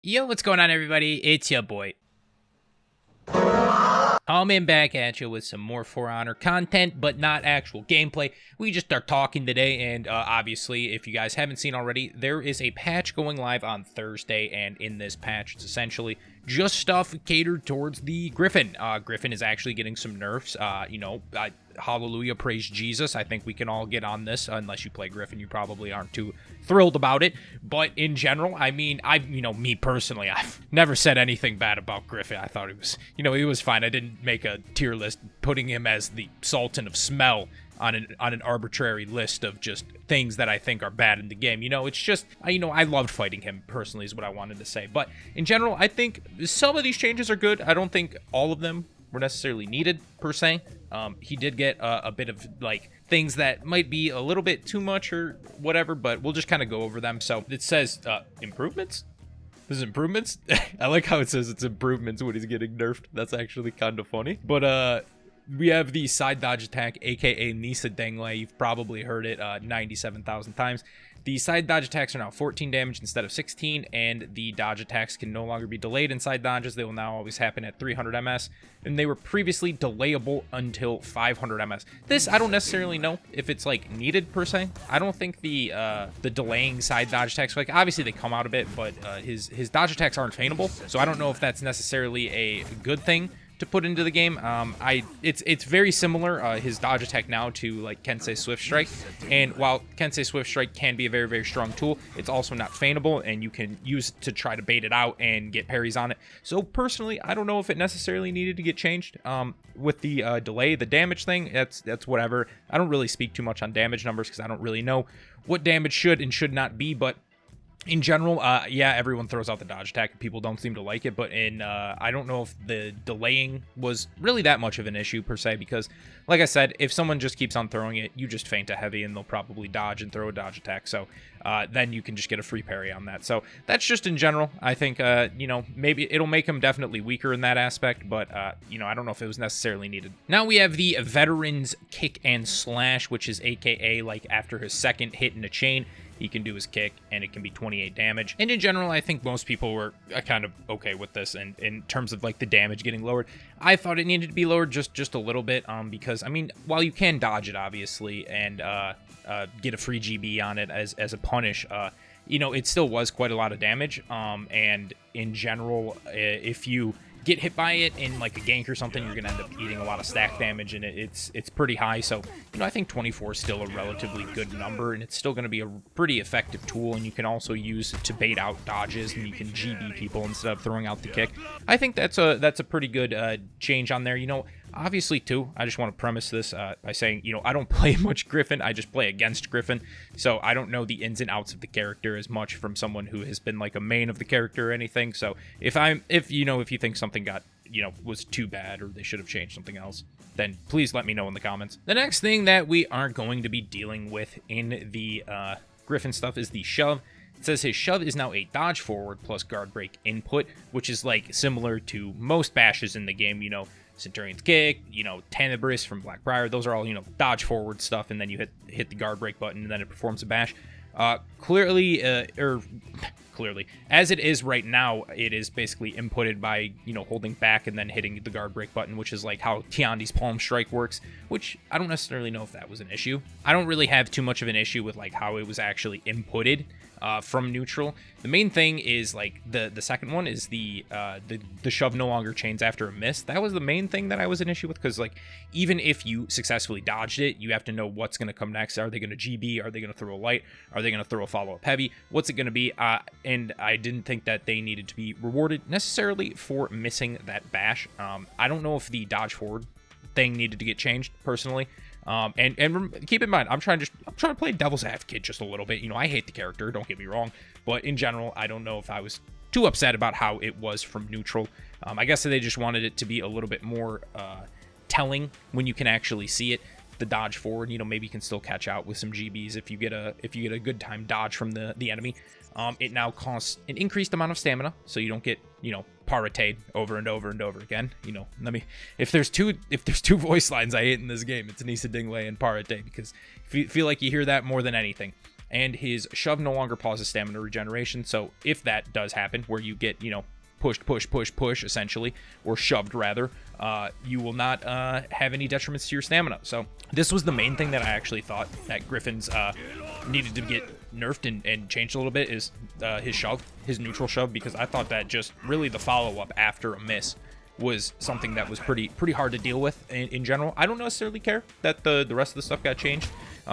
Yo, what's going on, everybody? It's your boy. Coming back at you with some more For Honor content, but not actual gameplay. We just start talking today, and obviously, if you guys haven't seen already, there is a patch going live on Thursday, and in this patch, it's essentially just stuff catered towards the Gryphon. Gryphon is actually getting some nerfs. Hallelujah, praise Jesus. I think we can all get on this. Unless you play Gryphon, you probably aren't too thrilled about it. But in general, I mean, me personally, I've never said anything bad about Gryphon. I thought it was, he was fine. I didn't make a tier list putting him as the Sultan of Smell on an arbitrary list of just things that I think are bad in the game. It's just, I loved fighting him personally is what I wanted to say. But in general, I think some of these changes are good. I don't think all of them were necessarily needed per se. He did get a bit of like things that might be a little bit too much or whatever, but we'll just kind of go over them. So it says improvements. This is improvements. I like how it says it's improvements when he's getting nerfed. That's actually kind of funny. But we have the side dodge attack, aka Nisa Dengle. You've probably heard it 97,000 times. The side dodge attacks are now 14 damage instead of 16, and the dodge attacks can no longer be delayed in side dodges. They will now always happen at 300 ms, and they were previously delayable until 500 ms. This, I don't necessarily know if it's like needed per se. I don't think the delaying side dodge attacks, like obviously they come out a bit, but his dodge attacks aren't feightable, so I don't know if that's necessarily a good thing to put into the game. It's very similar, his dodge attack now, to like Kensei Swift Strike, and while Kensei Swift Strike can be a very, very strong tool, it's also not feightable, and you can use it to try to bait it out and get parries on it. So personally, I don't know if it necessarily needed to get changed. With the delay, the damage thing, that's whatever. I don't really speak too much on damage numbers because I don't really know what damage should and should not be, but in general, yeah, everyone throws out the dodge attack. People don't seem to like it, but I don't know if the delaying was really that much of an issue per se, because, like I said, if someone just keeps on throwing it, you just feint a heavy and they'll probably dodge and throw a dodge attack. So then you can just get a free parry on that. So that's just in general. I think, maybe it'll make him definitely weaker in that aspect, but, I don't know if it was necessarily needed. Now we have the Veteran's Kick and Slash, which is aka like after his second hit in a chain, he can do his kick, and it can be 28 damage. And in general, I think most people were kind of okay with this, and in terms of like the damage getting lowered. I thought it needed to be lowered just a little bit, because, I mean, while you can dodge it, obviously, and get a free GB on it as a punish, it still was quite a lot of damage, and in general, if you get hit by it in like a gank or something, you're gonna end up eating a lot of stack damage, and it's pretty high. So I think 24 is still a relatively good number, and it's still gonna be a pretty effective tool, and you can also use it to bait out dodges, and you can GB people instead of throwing out the kick. I think that's a pretty good change on there. Obviously, too, I just want to premise this by saying, I don't play much Gryphon. I just play against Gryphon, so I don't know the ins and outs of the character as much from someone who has been like a main of the character or anything. So if you think something got, was too bad, or they should have changed something else, then please let me know in the comments. The next thing that we are going to be dealing with in the Gryphon stuff is the shove. It says his shove is now a dodge forward plus guard break input, which is like similar to most bashes in the game. Centurion's Kick, Tenebris from Blackbriar, those are all, dodge forward stuff, and then you hit the guard break button, and then it performs a bash. Clearly, as it is right now, it is basically inputted by, holding back and then hitting the guard break button, which is like how Tiandi's Palm Strike works, which I don't necessarily know if that was an issue. I don't really have too much of an issue with like how it was actually inputted from neutral. The main thing is like the second one is the shove no longer chains after a miss. That was the main thing that I was an issue with, because like even if you successfully dodged it, you have to know what's going to come next. Are they going to GB? Are they going to throw a light? Are they going to throw a follow-up heavy? What's it going to be? And I didn't think that they needed to be rewarded necessarily for missing that bash. I don't know if the dodge forward thing needed to get changed personally. And keep in mind, I'm trying to play devil's advocate just a little bit. I hate the character, don't get me wrong, but in general, I don't know if I was too upset about how it was from neutral. I guess they just wanted it to be a little bit more telling when you can actually see it. The dodge forward, maybe you can still catch out with some GBs if you get a good time dodge from the enemy. It now costs an increased amount of stamina, so you don't get, Parate over and over and over again. If there's two voice lines I hate in this game, it's Nisa Dingley and Parate, because I feel like you hear that more than anything. and his shove no longer pauses stamina regeneration. So if that does happen, where you get, you know, push, essentially, or shoved rather, you will not have any detriments to your stamina. So this was the main thing that I actually thought that Gryphon's needed to get nerfed and changed a little bit, is his shove, his neutral shove, because I thought that just really the follow-up after a miss was something that was pretty hard to deal with in general. I don't necessarily care that the rest of the stuff got changed.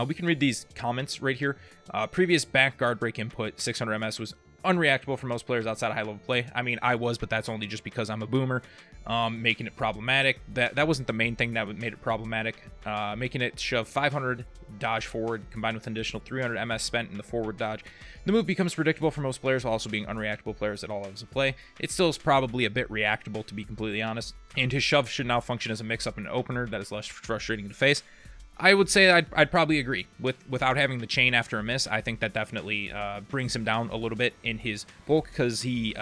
We can read these comments right here. Previous back guard break input 600 MS was unreactable for most players outside of high level play. I mean, I was, but that's only just because I'm a boomer, making it problematic. That wasn't the main thing that made it problematic. Making it shove 500 dodge forward combined with an additional 300 MS spent in the forward dodge. The move becomes predictable for most players while also being unreactable players at all levels of play. It still is probably a bit reactable, to be completely honest. And his shove should now function as a mix-up and an opener that is less frustrating to face. I would say I'd probably agree without having the chain after a miss. I think that definitely brings him down a little bit in his bulk, because he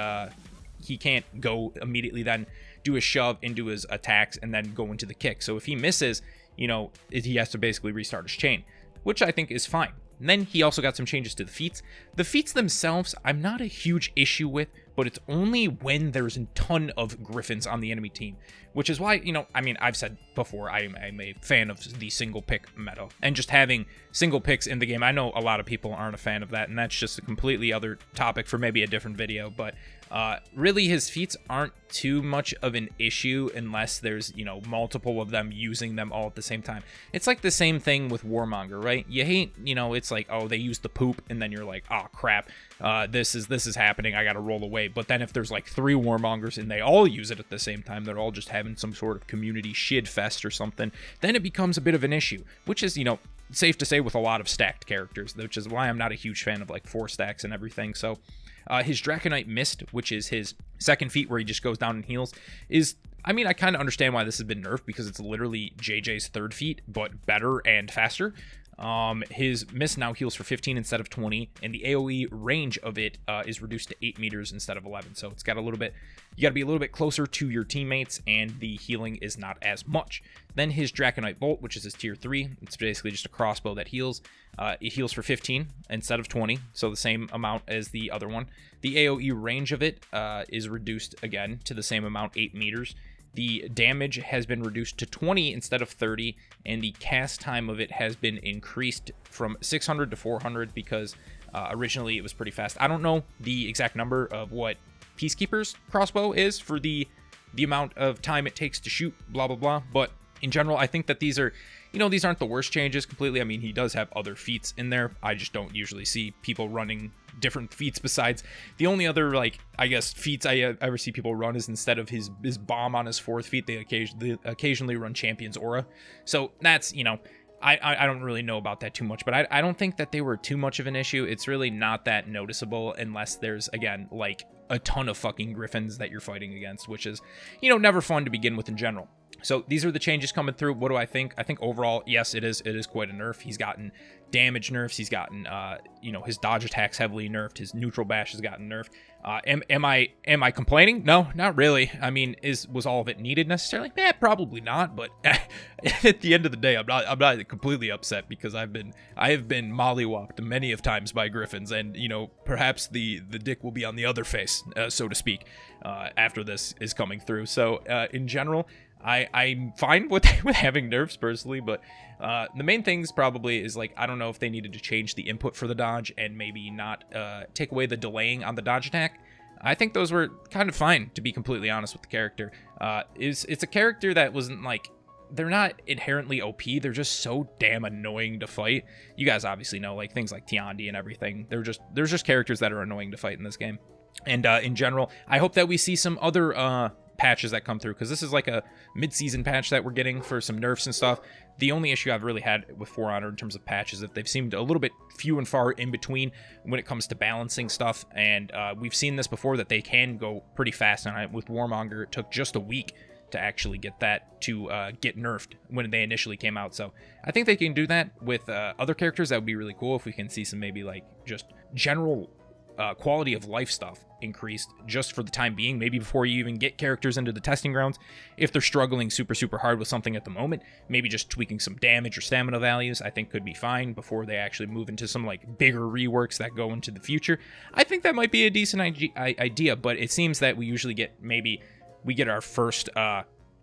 can't go immediately then do his shove into his attacks and then go into the kick. So if he misses, you know, he has to basically restart his chain, which I think is fine. And then he also got some changes to the feats. The feats themselves, I'm not a huge issue with, but it's only when there's a ton of Gryphons on the enemy team, which is why, you know, I mean, I've said before, I'm a fan of the single pick meta, and just having single picks in the game. I know a lot of people aren't a fan of that, and that's just a completely other topic for maybe a different video, but really his feats aren't too much of an issue unless there's, you know, multiple of them using them all at the same time. It's like the same thing with Warmonger, right? You hate, you know, it's like, oh, they use the poop, and then you're like, oh crap, this is happening, I gotta roll away. But then if there's like 3 Warmongers and they all use it at the same time, they're all just having some sort of community shid fest or something, then it becomes a bit of an issue, which is, you know, safe to say with a lot of stacked characters, which is why I'm not a huge fan of like 4 stacks and everything. So his Draconite Mist, which is his second feat where he just goes down and heals, is, I mean, I kind of understand why this has been nerfed, because it's literally JJ's third feat, but better and faster. His miss now heals for 15 instead of 20, and the AoE range of it is reduced to 8 meters instead of 11. So it's got a little bit, you got to be a little bit closer to your teammates, and the healing is not as much. Then his Draconite Bolt, which is his tier 3, it's basically just a crossbow that heals. It heals for 15 instead of 20, so the same amount as the other one. The AoE range of it is reduced again to the same amount, 8 meters. The damage has been reduced to 20 instead of 30, and the cast time of it has been increased from 600 to 400 because originally it was pretty fast. I don't know the exact number of what Peacekeeper's crossbow is for the amount of time it takes to shoot, blah, blah, blah. But in general, I think that these are, you know, these aren't the worst changes completely. I mean, he does have other feats in there. I just don't usually see people running different feats besides the only other, like, I guess feats I ever see people run is instead of his bomb on his 4th feat, they occasionally run Champion's Aura. So that's, you know, I don't really know about that too much, but I don't think that they were too much of an issue. It's really not that noticeable unless there's, again, like a ton of fucking Gryphons that you're fighting against, which is, you know, never fun to begin with in general. So these are the changes coming through. What do I think? I think overall, yes, it is quite a nerf. He's gotten damage nerfs. He's gotten, you know, his dodge attacks heavily nerfed. His neutral bash has gotten nerfed. Am I complaining? No, not really. I mean, was all of it needed necessarily? Probably not. But at the end of the day, I'm not completely upset, because I have been mollywopped many of times by Gryphons, and, you know, perhaps the dick will be on the other face, so to speak, after this is coming through. So in general, I'm fine with having nerfs personally, but the main things probably is, like, I don't know if they needed to change the input for the dodge and maybe not take away the delaying on the dodge attack. I think those were kind of fine, to be completely honest with the character. It's a character that wasn't, like, they're not inherently OP, they're just so damn annoying to fight. You guys obviously know, like, things like Tiandi and everything. There's just characters that are annoying to fight in this game. And in general, I hope that we see some other patches that come through, because this is like a mid-season patch that we're getting for some nerfs and stuff. The only issue I've really had with For Honor in terms of patches is that they've seemed a little bit few and far in between when it comes to balancing stuff, and we've seen this before, that they can go pretty fast. And with Warmonger, it took just a week to actually get that to get nerfed when they initially came out. So I think they can do that with other characters. That would be really cool if we can see some maybe like just general quality of life stuff increased just for the time being, maybe before you even get characters into the testing grounds. If they're struggling super hard with something at the moment, maybe just tweaking some damage or stamina values I think could be fine before they actually move into some like bigger reworks that go into the future. I think that might be a decent idea, but it seems that we usually get our first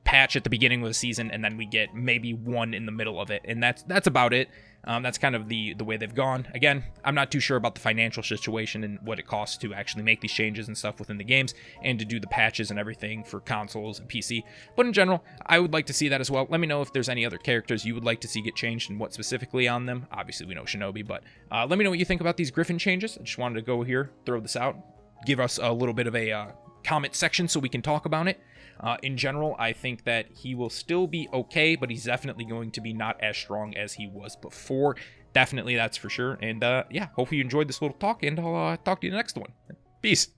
patch at the beginning of the season, and then we get maybe one in the middle of it, and that's about it. That's kind of the way they've gone. Again, I'm not too sure about the financial situation and what it costs to actually make these changes and stuff within the games and to do the patches and everything for consoles and PC. But in general, I would like to see that as well. Let me know if there's any other characters you would like to see get changed and what specifically on them. Obviously, we know Shinobi, but let me know what you think about these Gryphon changes. I just wanted to go here, throw this out, give us a little bit of a comment section so we can talk about it. In general, I think that he will still be okay, but he's definitely going to be not as strong as he was before. Definitely, that's for sure. And yeah, hopefully you enjoyed this little talk, and I'll talk to you in the next one. Peace.